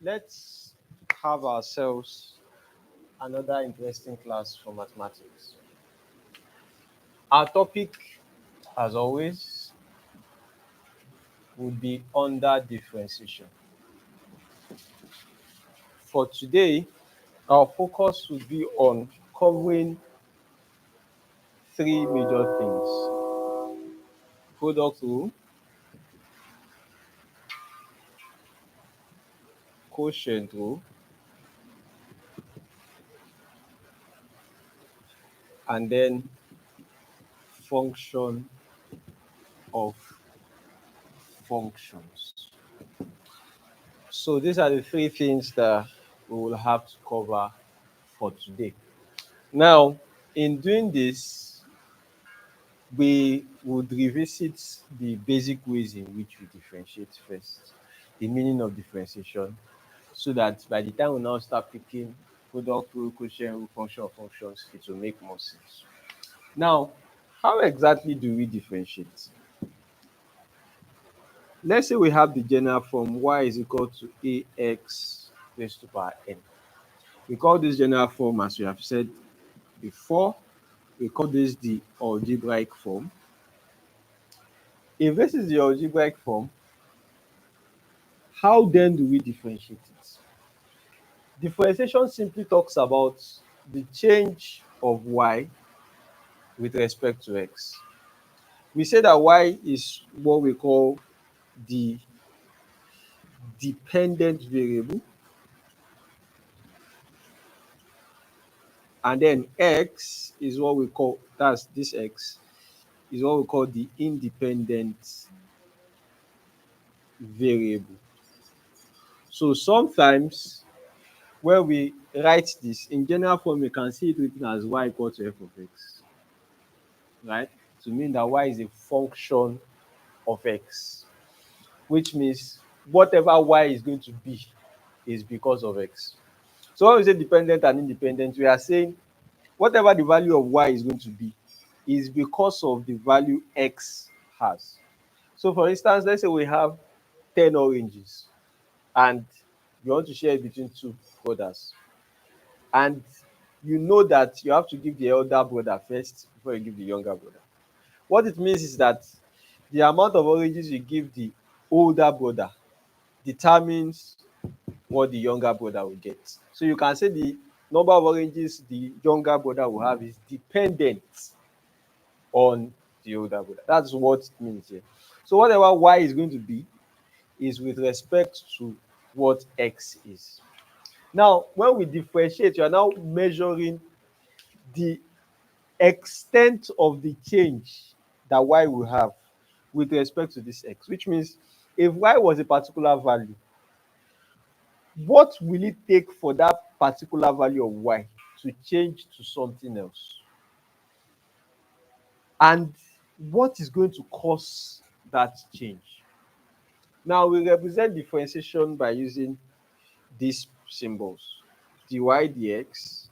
let's have ourselves another interesting class for mathematics. Our topic, as always, would be under differentiation. For today, our focus will be on covering three major things: product rule, quotient rule, and then function of functions. So these are the three things that we will have to cover for today. Now, in doing this, we would revisit the basic ways in which we differentiate first, the meaning of differentiation, so that by the time we now start picking product rule, quotient rule, function of functions, it will make more sense. Now, how exactly do we differentiate? Let's say we have the general form y is equal to ax raised to power n. We call this general form, as we have said before, we call this the algebraic form. If this is the algebraic form, how then do we differentiate it? Differentiation simply talks about the change of y with respect to x. We say that y is what we call the dependent variable, and then x is what we call, that's this x, is what we call the independent variable. So sometimes when we write this in general form, we can see it written as y equal to f of x, right? To mean that y is a function of x, which means whatever y is going to be is because of x. So when we say dependent and independent, we are saying whatever the value of y is going to be is because of the value x has. So for instance, let's say we have 10 oranges and you want to share it between two brothers, and you know that you have to give the elder brother first before you give the younger brother. What it means is that the amount of oranges you give the older brother determines what the younger brother will get. So you can say the number of oranges the younger brother will have is dependent on the older brother. That's what it means here. So whatever y is going to be is with respect to what x is. Now, when we differentiate, you are now measuring the extent of the change that y will have with respect to this x, which means if y was a particular value, what will it take for that particular value of y to change to something else? And what is going to cause that change? Now, we represent differentiation by using these symbols: dy dx,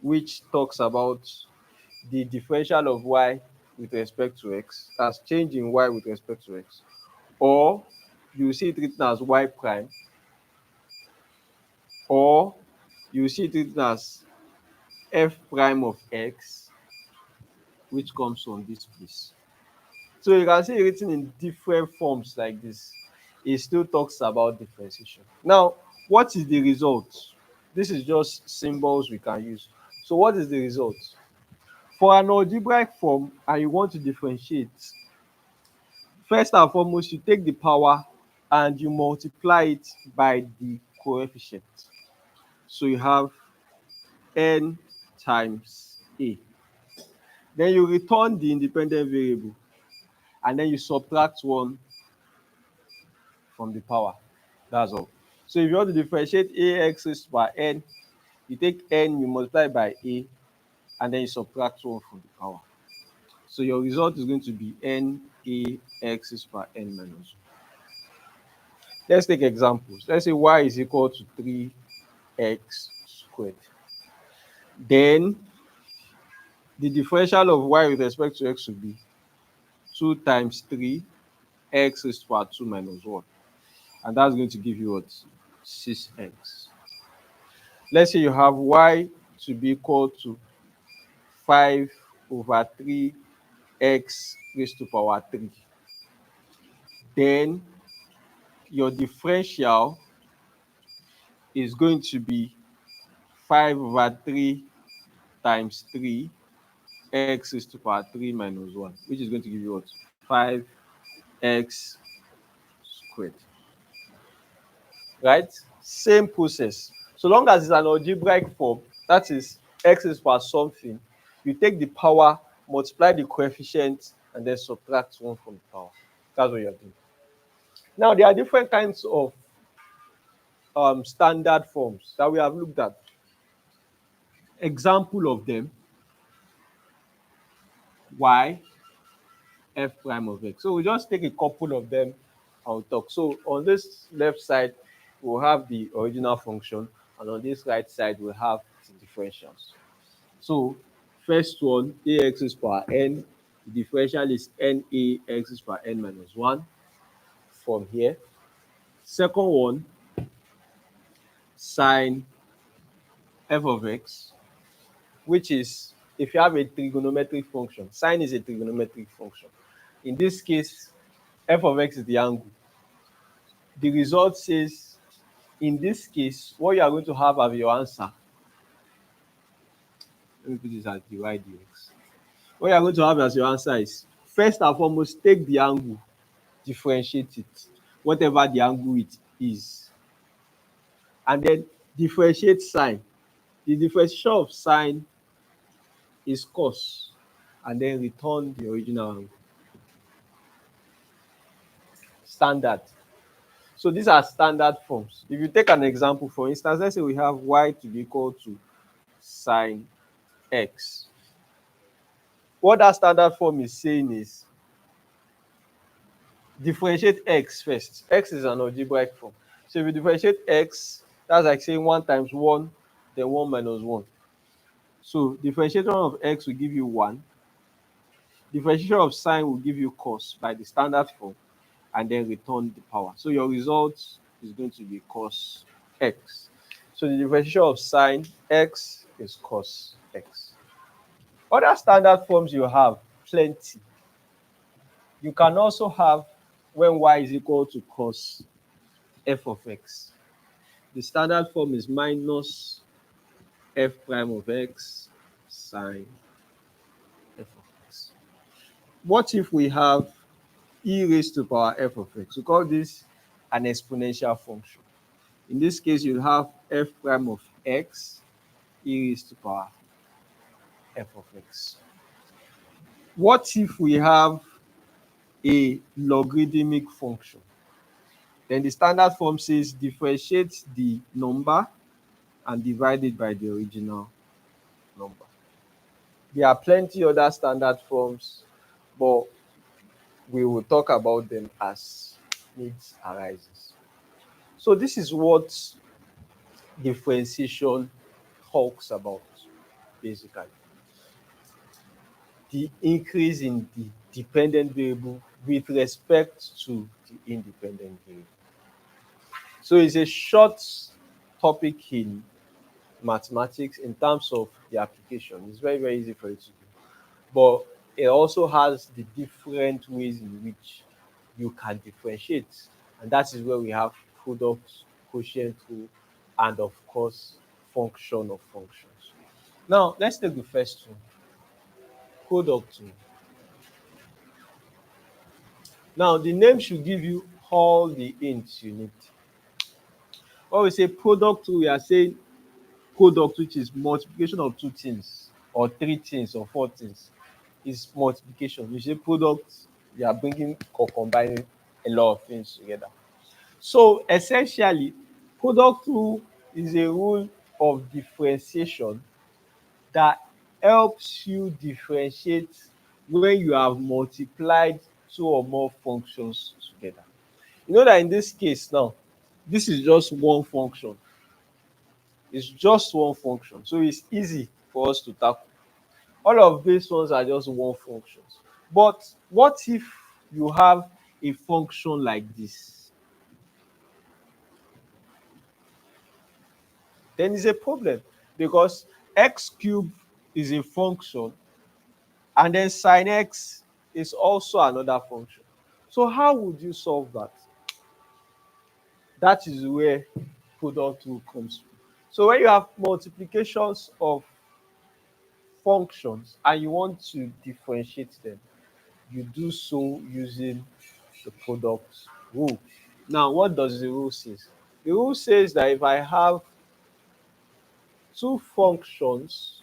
which talks about the differential of y with respect to x, as change in y with respect to x, or you see it written as y prime, or you see it written as f prime of x, which comes from this place. So you can see it written in different forms like this. It still talks about differentiation. Now, what is the result? This is just symbols we can use. So what is the result? For an algebraic form and you want to differentiate, first and foremost, you take the power and you multiply it by the coefficient. So you have n times a. Then you return the independent variable and then you subtract 1 from the power. That's all. So if you want to differentiate ax raised to power n, you take n, you multiply by a, and then you subtract 1 from the power. So your result is going to be n ax raised to power n minus 1. Let's take examples. Let's say y is equal to 3x squared. Then the differential of y with respect to x will be 2 times 3 x raised to power 2 minus 1. and that's going to give you what? 6x. Let's say you have y to be equal to 5 over 3 x raised to power 3. Then your differential is going to be 5 over 3 times 3 x raised to power 3 minus 1, which is going to give you what? 5x squared. Right? Same process. So long as it's an algebraic form, that is x is power something, you take the power, multiply the coefficient, and then subtract 1 from the power. That's what you're doing. Now, there are different kinds of standard forms that we have looked at. Example of them: y f prime of x. So we just take a couple of them and we'll talk. So on this left side, we'll have the original function, and on this right side, we'll have the differentials. So first one, ax is power n. The differential is na x is power n minus 1 from here. Second one, sine f of x, which is, if you have a trigonometric function, sine is a trigonometric function. In this case, f of x is the angle. The result says, in this case, what you are going to have as your answer, let me put this as dy dx. What you are going to have as your answer is, first and foremost, take the angle, differentiate it, whatever the angle it is, and then differentiate sine. The differential of sine is cos, and then return the original angle. Standard. So these are standard forms. If you take an example, for instance, let's say we have y to be equal to sine x. What that standard form is saying is, differentiate x first. X is an algebraic form. So if you differentiate x, that's like saying 1 times 1, then 1 minus 1. So differentiation of x will give you 1. Differentiation of sine will give you cos by the standard form, and then return the power. So your result is going to be cos x. So the differentiation of sine x is cos x. Other standard forms you have plenty. You can also have when y is equal to cos f of x. The standard form is minus f prime of x sine f of x. What if we have e raised to power f of x? We call this an exponential function. In this case, you'll have f prime of x e raised to power f of x. What if we have a logarithmic function? Then the standard form says differentiate the number and divide it by the original number. There are plenty other standard forms, but we will talk about them as needs arises. So this is what differentiation talks about, basically. The increase in the dependent variable with respect to the independent variable. So it's a short topic in mathematics in terms of the application. It's very, very easy for you to do. But it also has the different ways in which you can differentiate. And that is where we have product, quotient rule, and of course, function of functions. Now, let's take the first one, product rule. Now, the name should give you all the hints you need. When we say product rule, we are saying product, which is multiplication of 2 things, or 3 things, or 4 things, is multiplication. You say product, you are bringing or combining a lot of things together. So essentially, product rule is a rule of differentiation that helps you differentiate when you have multiplied 2 or more functions together. You know that in this case now, this is just one function. It's just one function. So it's easy for us to tackle. All of these ones are just one functions. But what if you have a function like this? then it's a problem, because x cube is a function, and then sine x is also another function. So how would you solve that? That is where product rule comes from. So when you have multiplications of functions and you want to differentiate them, you do so using the product rule. Now, what does the rule say? The rule says that if I have two functions,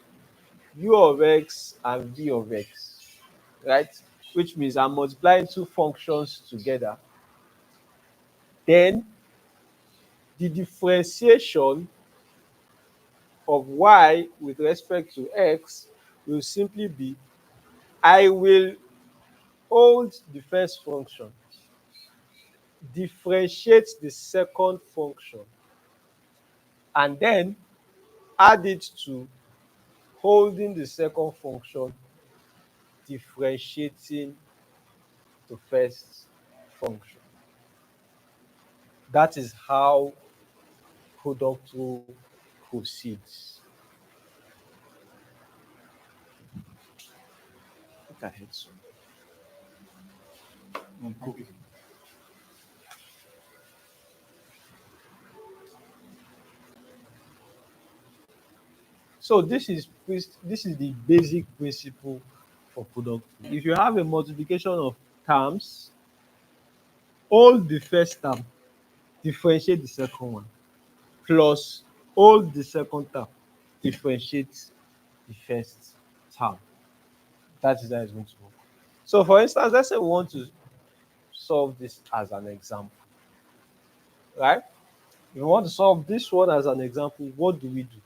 u of x and v of x, right? Which means I'm multiplying two functions together, then the differentiation of y with respect to x will simply be, I will hold the first function, differentiate the second function, and then add it to holding the second function, differentiating the first function. That is how product rule proceeds. Look ahead, so. Okay. So this is the basic principle for product rule. If you have a multiplication of terms, hold the first term, differentiate the second one, plus hold the second term, differentiate the first term. That is how it's going to work. So for instance, let's say we want to solve this as an example, right? If we want to solve this one as an example, what do we do?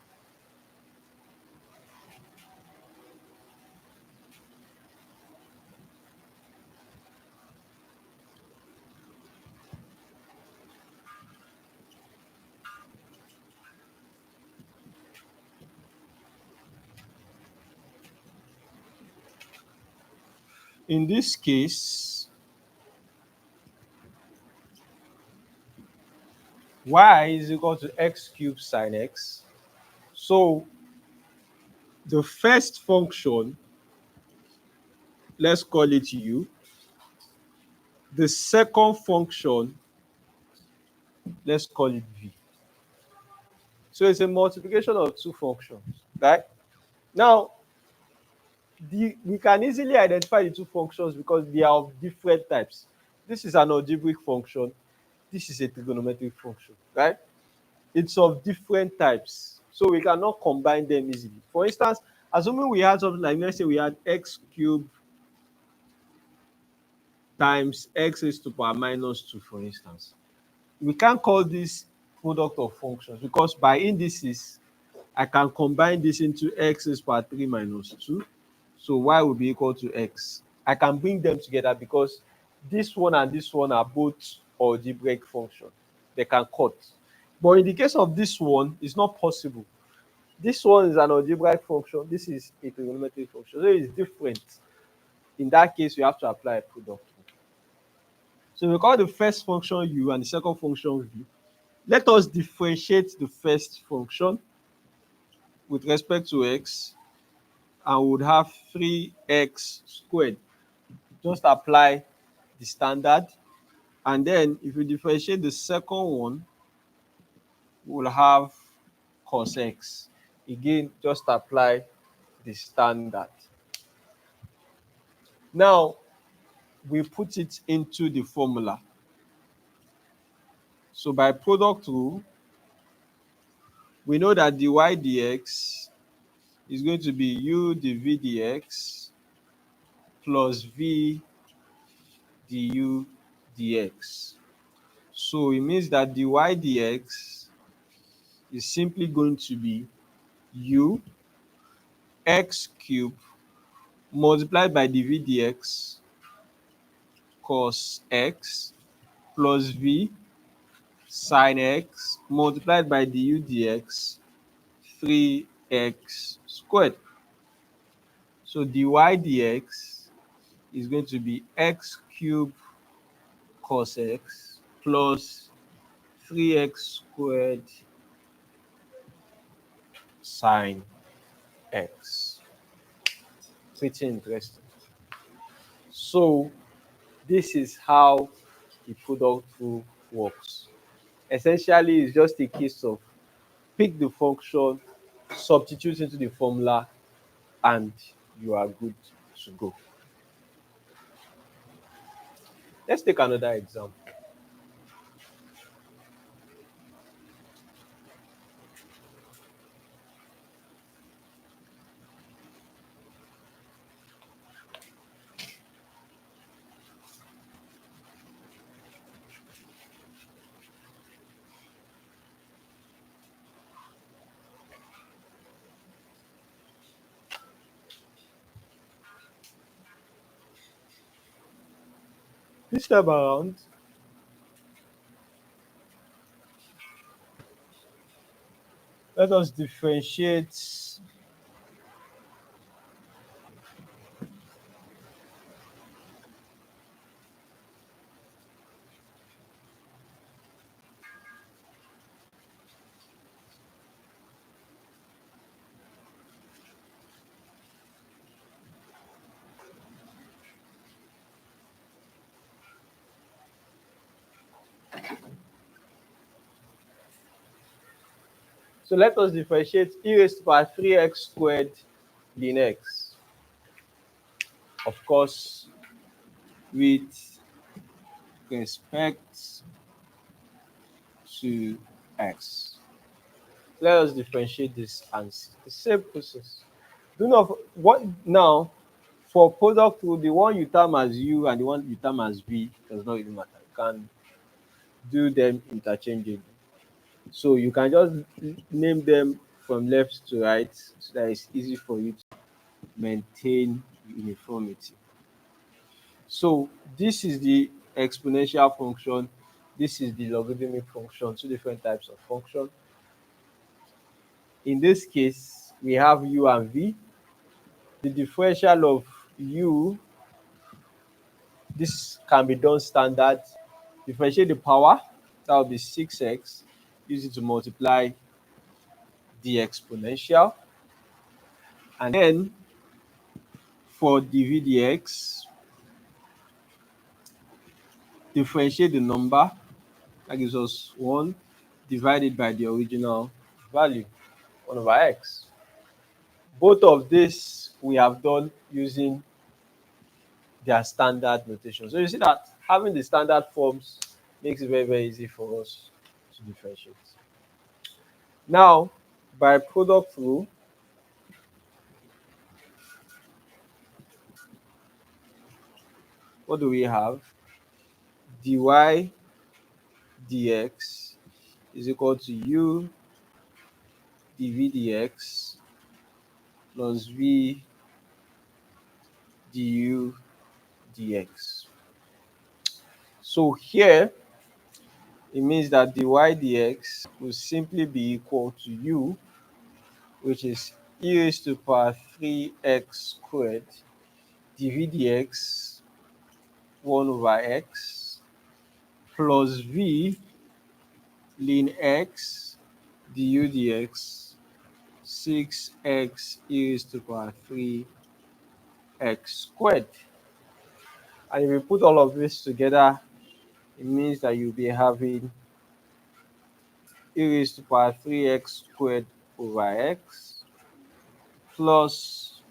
In this case, y is equal to x cubed sine x. So the first function, let's call it u. The second function, let's call it v. So it's a multiplication of two functions, right? Now, we can easily identify the two functions because they are of different types. This is an algebraic function. This is a trigonometric function, right? It's of different types, so we cannot combine them easily. For instance, assuming we had something like, let's say we had x cubed times x raised to power minus 2, for instance. We can't call this product of functions because by indices, I can combine this into x raised to power 3 minus 2. So y will be equal to x. I can bring them together because this one and this one are both algebraic functions. They can cut. But in the case of this one, it's not possible. This one is an algebraic function. This is a trigonometric function. So it's different. In that case, you have to apply a product. So we call the first function u and the second function v. Let us differentiate the first function with respect to x, and we would have 3x squared. Just apply the standard, and then if you differentiate the second one, we'll have cos x. Again, just apply the standard. Now, we put it into the formula. So by product rule, we know that dy dx is going to be u dv dx plus v du dx. So it means that dy dx is simply going to be u x cube multiplied by dv dx cos x plus v sin x multiplied by du dx 3x squared. So dy dx is going to be x cube cos x plus 3x squared sine x. Pretty interesting. So this is how the product rule works. Essentially, it's just a case of pick the function, substitute into the formula, and you are good to go. Let's take another example. This time around, let us differentiate. So let us differentiate e raised to power 3x squared ln x. Of course, with respect to x. Let us differentiate this and see the same process. Do not what now for product rule, the one you term as u and the one you term as v does not really matter. You can do them interchangeably. So you can just name them from left to right so that it's easy for you to maintain uniformity. So this is the exponential function, this is the logarithmic function, two different types of function. In this case, we have u and v. The differential of u, this can be done standard. Differentiate the power, that will be 6x. Use it to multiply the exponential. And then for dv dx, differentiate the number, that gives us 1 divided by the original value, 1 over x. Both of this we have done using their standard notation. So you see that having the standard forms makes it very, very easy for us to differentiate. Now, by product rule, what do we have? Dy dx is equal to u dv dx plus v du dx. So here, it means that dy dx will simply be equal to u, which is e raised to power 3x squared dv dx 1 over x plus v ln x du dx 6x e raised to power 3x squared. And if you put all of this together, it means that you'll be having e raised to power 3x squared over x plus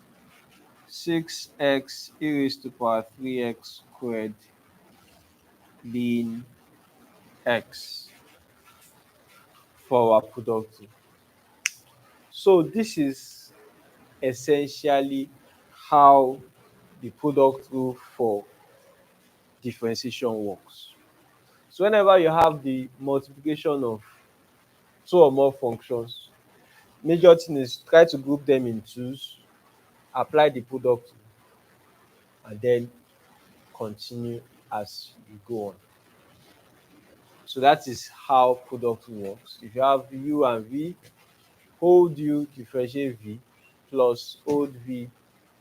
6x e raised to power 3x squared ln x for our product. So this is essentially how the product rule for differentiation works. So whenever you have the multiplication of two or more functions, major thing is try to group them in twos, apply the product rule, and then continue as you go on. So that is how product rule works. If you have u and v, hold u differentiate v plus hold v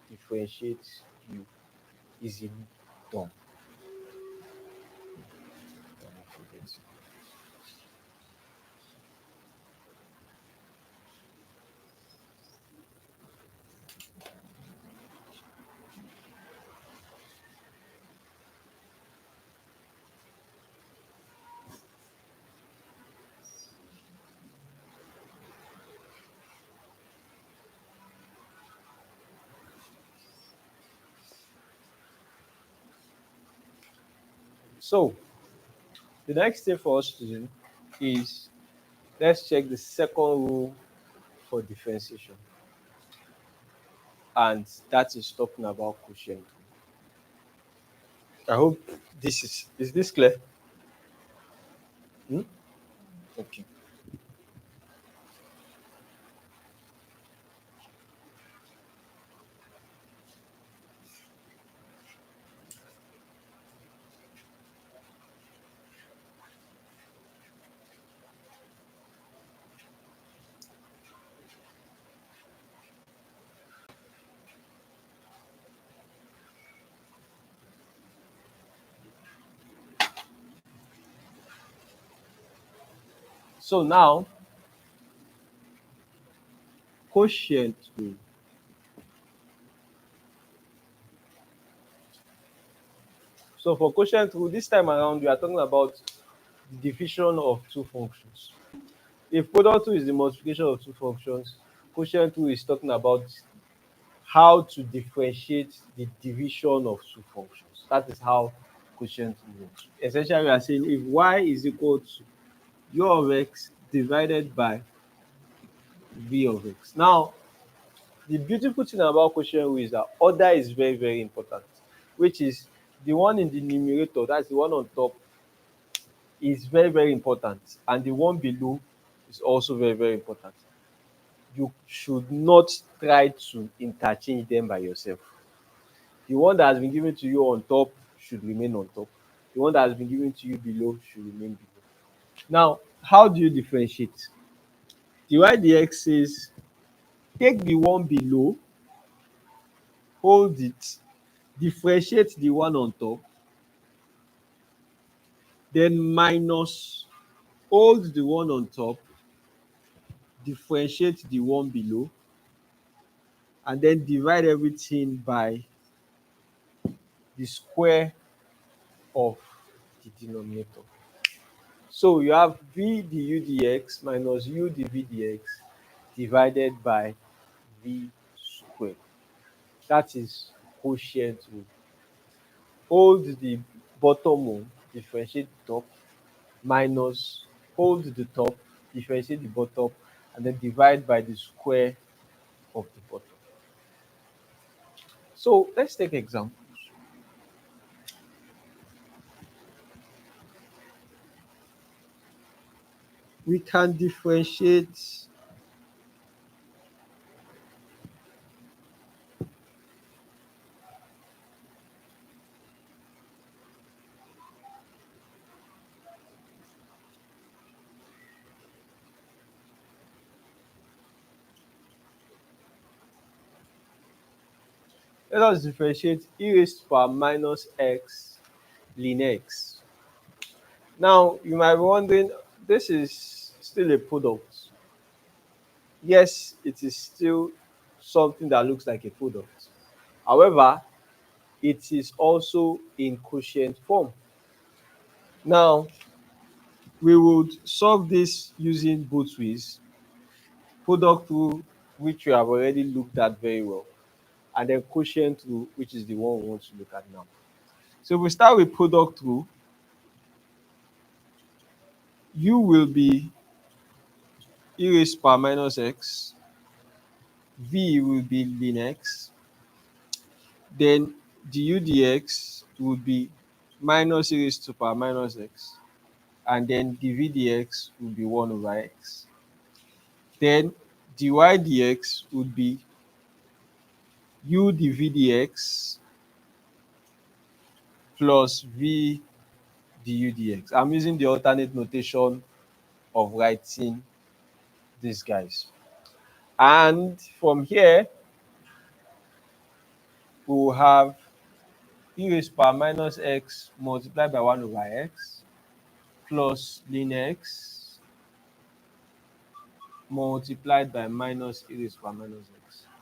differentiate u. Easily done. So the next thing for us to do is let's check the second rule for differentiation, and that is talking about quotient. I hope this is this clear? Hmm? Okay. So now quotient rule. So for quotient rule, this time around we are talking about the division of two functions. If product rule is the multiplication of two functions, quotient rule is talking about how to differentiate the division of two functions. That is how quotient rule works. Essentially, we are saying if y is equal to u of x divided by v of x. Now, the beautiful thing about quotient rule is that order is very, very important, which is the one in the numerator, that's the one on top, is very, very important, and the one below is also very, very important. You should not try to interchange them by yourself. The one that has been given to you on top should remain on top. The one that has been given to you below should remain below. Now, how do you differentiate? The y dx says take the one below, hold it, differentiate the one on top, then minus, hold the one on top, differentiate the one below, and then divide everything by the square of the denominator. So you have v du dx minus u dv dx divided by v squared. That is quotient rule. Hold the bottom one, differentiate the top, minus hold the top, differentiate the bottom, and then divide by the square of the bottom. So let's take examples. We can differentiate let us differentiate e raised to power minus x ln x. Now you might be wondering, this is still a product. Yes, it is still something that looks like a product. However, it is also in quotient form. Now, we would solve this using both ways. Product rule, which we have already looked at very well, and then quotient rule, which is the one we want to look at now. So if we start with product rule, u will be e raised to power minus x, v will be ln x, then du dx would be minus e raised to power minus x, and then dv dx would be 1 over x. Then dy dx would be u dv dx plus v du dx. I'm using the alternate notation of writing these guys. And from here, we will have e raised to power minus x multiplied by 1 over x plus ln x multiplied by minus e raised to power minus x.